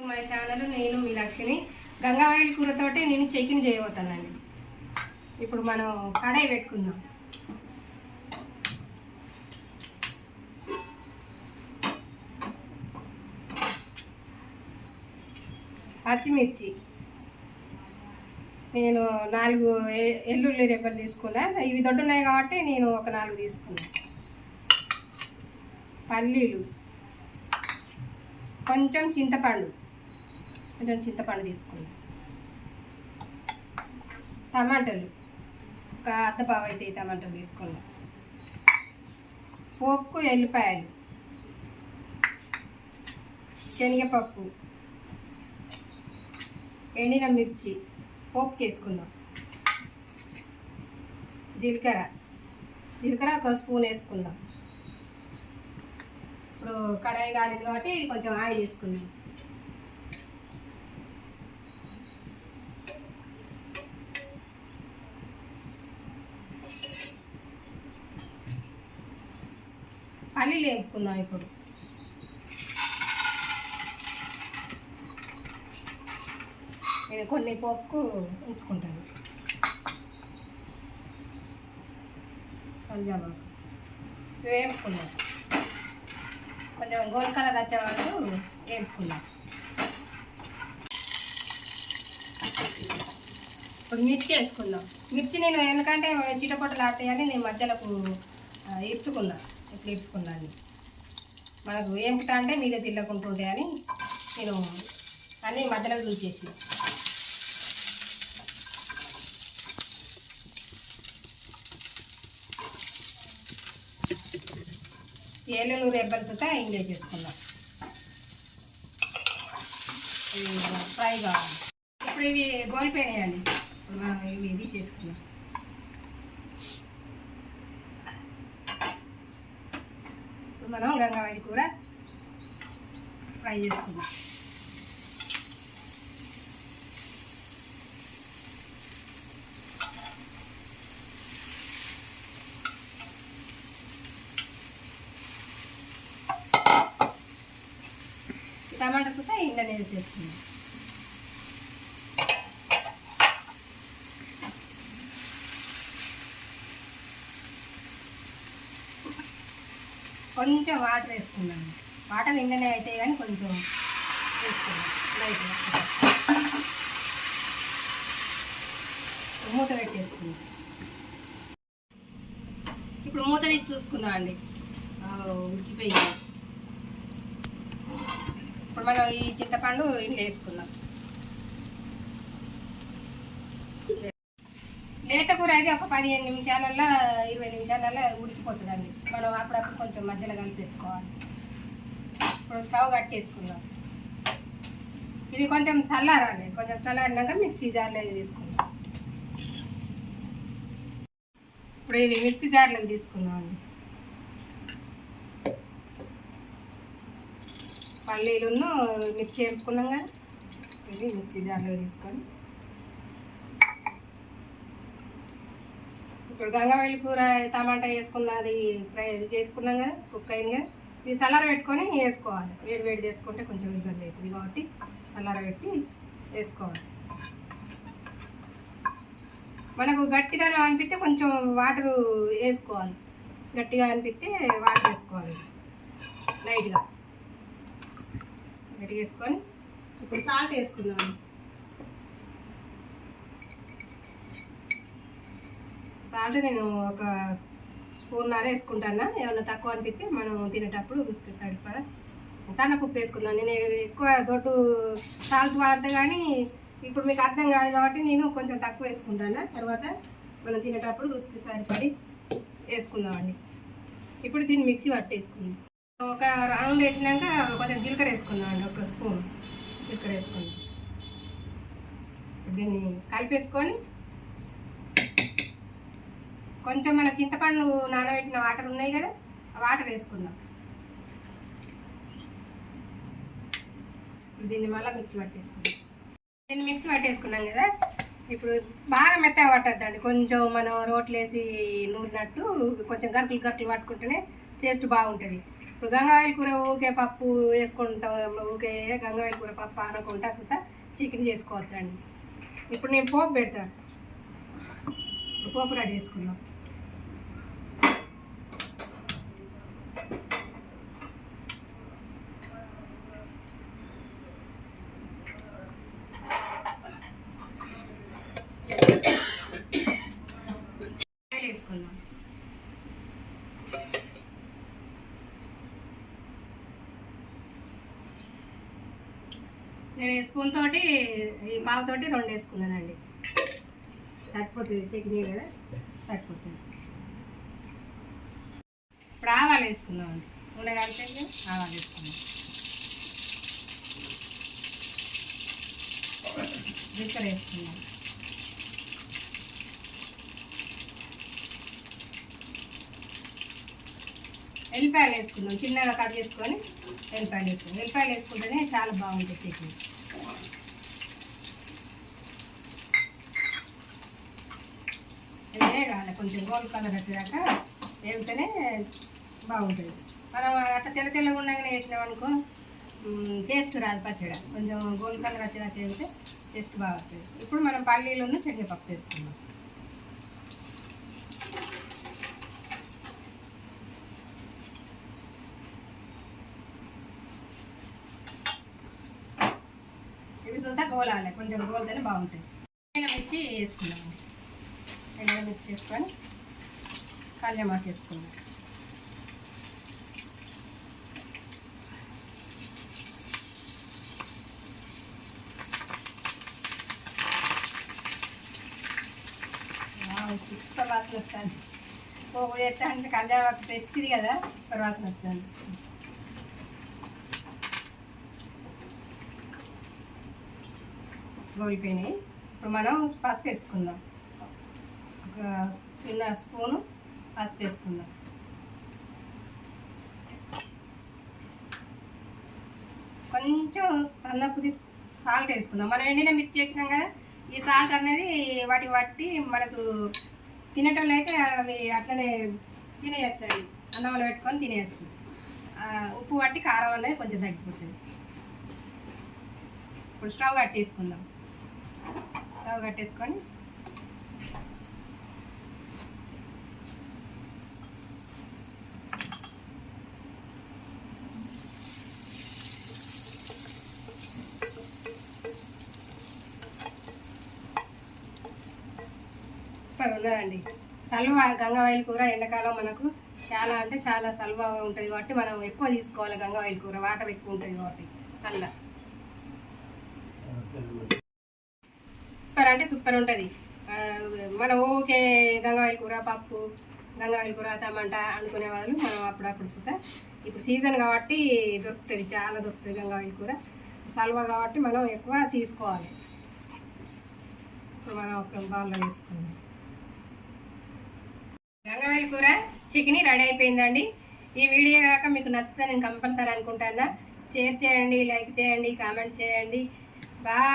My channel. నేను మీ లక్ష్మి. గంగావాయిల్ కూరతోటి నేను chicken చేయబోతానండి. ఇప్పుడు మనం కడాయి పెట్టుకుందాం. పచ్చిమిర్చి నేను 4 ఎల్లుల్లి రెబ్బలు తీసుకున్నా. ఇవి దొడ్డున్నాయి కాబట్టి నేను ఒక 4 తీసుకున్నా. పల్లీలు, కొంచెం చింతపండు తీసుకున్నా. టమాటాలు ఒక అర్ధపావు అయితే టమాటాలు తీసుకున్నా. పోపుకు ఎల్లిపాయలు, శనగపప్పు, ఎండిన మిర్చి పోపుకి వేసుకుందాం. జీలకర్ర ఒక స్పూన్ వేసుకుందాం. ఇప్పుడు కడాయి కాలేదు కాబట్టి కొంచెం ఆయిల్ వేసుకుందాం. పల్లీలు వేపుకుందాం. ఇప్పుడు నేను కొన్ని పోపుకు ఉంచుకుంటాను. వేపుకుందాం. కొంచెం గోల్డ్ కలర్ వచ్చే వరకు వేపుకుందాం. ఇప్పుడు మిర్చి వేసుకుందాం. మిర్చి నేను ఎందుకంటే చిటపొట్టలు ఆడతాయని నేను మధ్యలోకి ఇచ్చుకున్నా. ఇట్లా ఇచ్చుకున్నాను. మనకు ఏంపుతా అంటే మీద చిల్లకుంటుంటాయని నేను అన్నీ మధ్యలో చూసేసి ఏలూరు రెబ్బలు సుతా ఇంగ్లీ చేసుకుందాం. ఫ్రై కావాలి. ఇప్పుడు ఇవి గోలిపోయినాయండి. ఇప్పుడు మనం ఇవి తీసేసుకుందాం. ఇప్పుడు మనం గంగావాయిల్ కూర ఫ్రై చేసుకుందాం. టమాటా కూడా ఇండనే వేసేసుకుందాం. కొంచెం వాటర్ వేసుకుందాం. వాటర్ ఇండనే అయితే కానీ కొంచెం వేసుకుందాం లైట్గా. మూత పెట్టేసుకుందాం. ఇప్పుడు మూత తీసి చూసుకుందాం అండి. ఉడికిపోయింది. ఇప్పుడు మనం ఈ చింతపండు ఇంట్లో వేసుకుందాం. లేత కూర అయితే ఒక 15 నిమిషాలల్లో 20 నిమిషాలల్లో ఉడికిపోతుందండి. మనం అప్పుడప్పుడు కొంచెం మధ్యలో కలిపేసుకోవాలి. ఇప్పుడు స్టవ్ కట్టేసుకుందాం. ఇది కొంచెం చల్లారండి. కొంచెం చల్లారినాక మిక్సీ జార్లో తీసుకుందాం. ఇప్పుడు ఇవి మిక్సీ జార్లోకి తీసుకుందాం అండి. పల్లీలును మిర్చి వేసుకున్నాం కదా, ఇవి మిక్సీ జార్లో తీసుకొని ఇప్పుడు గంగావాయిల్ కూర టమాటా వేసుకున్నది ఫ్రై చేసుకున్నాం కదా, కుక్ అయింది కదా. ఇది చల్లార పెట్టుకొని వేసుకోవాలి. వేడి చేసుకుంటే కొంచెం ఇబ్బంది అవుతుంది కాబట్టి చల్లార పెట్టి వేసుకోవాలి. మనకు గట్టిదనం అనిపిస్తే కొంచెం వాటరు వేసుకోవాలి. గట్టిగా అనిపిస్తే వాటర్ వేసుకోవాలి లైట్గా. గట్టిగా వేసుకొని ఇప్పుడు సాల్ట్ వేసుకుందాం. సాల్ట్ నేను ఒక స్పూన్నర వేసుకుంటాను. ఏమన్నా తక్కువ అనిపిస్తే మనం తినేటప్పుడు రుచికి సరిపడా సన్నపప్పు వేసుకుందాం. నేను ఎక్కువ దొడ్డు సాల్ట్ వాడితే కానీ ఇప్పుడు మీకు అర్థం కాదు కాబట్టి నేను కొంచెం తక్కువ వేసుకుంటాను. తర్వాత మనం తినేటప్పుడు రుచికి సరిపడి వేసుకుందామండి. ఇప్పుడు దీన్ని మిక్సీ పట్టేసుకుందాం. ఒక రౌండ్ వేసినాక కొంచెం జీలకర్ర వేసుకుందాం అండి. ఒక స్పూన్ జీలకర్ర వేసుకుందాం. దీన్ని కలిపేసుకొని కొంచెం మన చింతపండు నానబెట్టిన వాటర్ ఉన్నాయి కదా, ఆ వాటర్ వేసుకుందాం. దీన్ని మళ్ళీ మిక్సీ పట్టేసుకుందాం. దీన్ని మిక్సీ పట్టేసుకున్నాం కదా, ఇప్పుడు బాగా మెత్తగా పట్టద్దండి. కొంచెం మనం రోట్లు వేసి నూరినట్టు కొంచెం గరుకులు పట్టుకుంటేనే టేస్ట్ బాగుంటుంది. ఇప్పుడు గంగావాయిల కూర ఊకే పప్పు వేసుకుంటాం, ఊకే గంగావాయిల కూర పప్పు అనకుండా సుతా చికెన్ చేసుకోవచ్చండి. ఇప్పుడు నేను పోపు పెడతాను. పోపు రెడీ చేసుకున్నాం. వేసుకుందాం. నేను స్పూన్ తోటి ఈ పావుతోటి 2 వేసుకున్నానండి. సరిపోతుంది, చట్నీ కదా సరిపోతుంది. ఇప్పుడు ఆవాలు వేసుకుందామండి. నూనె కలిపేసి ఆవాలు వేసుకుందాం. జీలకర్ర వేసుకుందాం. ఎల్లిపాయలు వేసుకుందాం. చిన్నగా కట్ చేసుకొని ఎల్లిపాయలు వేసుకుందాం. ఎల్లిపాయలు వేసుకుంటేనే చాలా బాగుంటుంది చట్నీ. వేగాలి, కొంచెం గోల్డ్ కలర్ వచ్చేదాకా వేగితేనే బాగుంటుంది. మనం అట్లా తెల్లగా ఉండగానే వేసినాం అనుకో టేస్ట్ రాదు పచ్చడి. కొంచెం గోల్డ్ కలర్ వచ్చేదాకా వేగితే టేస్ట్ బాగుంటుంది. ఇప్పుడు మనం పల్లీలను శనగపప్పు వేసుకుందాం. ఇవి సుతా గోలాలి, కొంచెం గోలితేనే బాగుంటుంది. మిర్చి వేసుకుందాం. మిర్చి వేసుకొని కళ్యామాకు వేసుకుందాం. సూపర్ వాసన వస్తుంది. పోపు వేస్తే అంటే కళ్యామాకు ఫ్రెష్ది కదా, సూపర్ వాసన వస్తుంది. గోలిపోయినాయి. ఇప్పుడు మనం పసుపు వేసుకుందాం. ఒక చిన్న స్పూను పసుపు వేసుకుందాం. కొంచెం సన్నపుది సాల్ట్ వేసుకుందాం. మనం ఎండిన మిర్చి చేసినాం కదా, ఈ సాల్ట్ అనేది వాటికి పట్టి మనకు తినేటోళ్ళు అయితే అవి అట్లనే తినేయచ్చండి. అన్నంలో పెట్టుకొని తినేయచ్చు. ఉప్పు పట్టి కారం అనేది కొంచెం తగ్గిపోతుంది. ఇప్పుడు స్టవ్ కట్టేసుకుందాం. స్టవ్ కట్టేసుకొని ఉన్నదండి సల్వా గంగావాయిల కూర. ఎండాకాలం మనకు చాలా అంటే చాలా సల్వా ఉంటుంది కాబట్టి మనం ఎక్కువ తీసుకోవాలి. గంగావాయిల కూర వాటర్ ఎక్కువ ఉంటుంది కాబట్టి అలా సూపర్ అంటే సూపర్ ఉంటుంది. మనం ఓకే గంగావాయిల కూర పప్పు, గంగావాయిల కూర టమాటా అనుకునే వాళ్ళు మనం అప్పుడప్పుడు సుతా ఇప్పుడు సీజన్ కాబట్టి దొరుకుతుంది, చాలా దొరుకుతుంది గంగావాయిల కూర. సల్వా కాబట్టి మనం ఎక్కువ తీసుకోవాలి. ఇప్పుడు మనం ఒక బౌల్లో వేసుకుందాం. గంగావాయిల కూర చికెన్ రెడీ అయిపోయిందండి. ఈ వీడియో కాక మీకు నచ్చితే నేను కంపల్సరీ అనుకుంటాను. షేర్ చేయండి, లైక్ చేయండి, కామెంట్ చేయండి. బాయ్.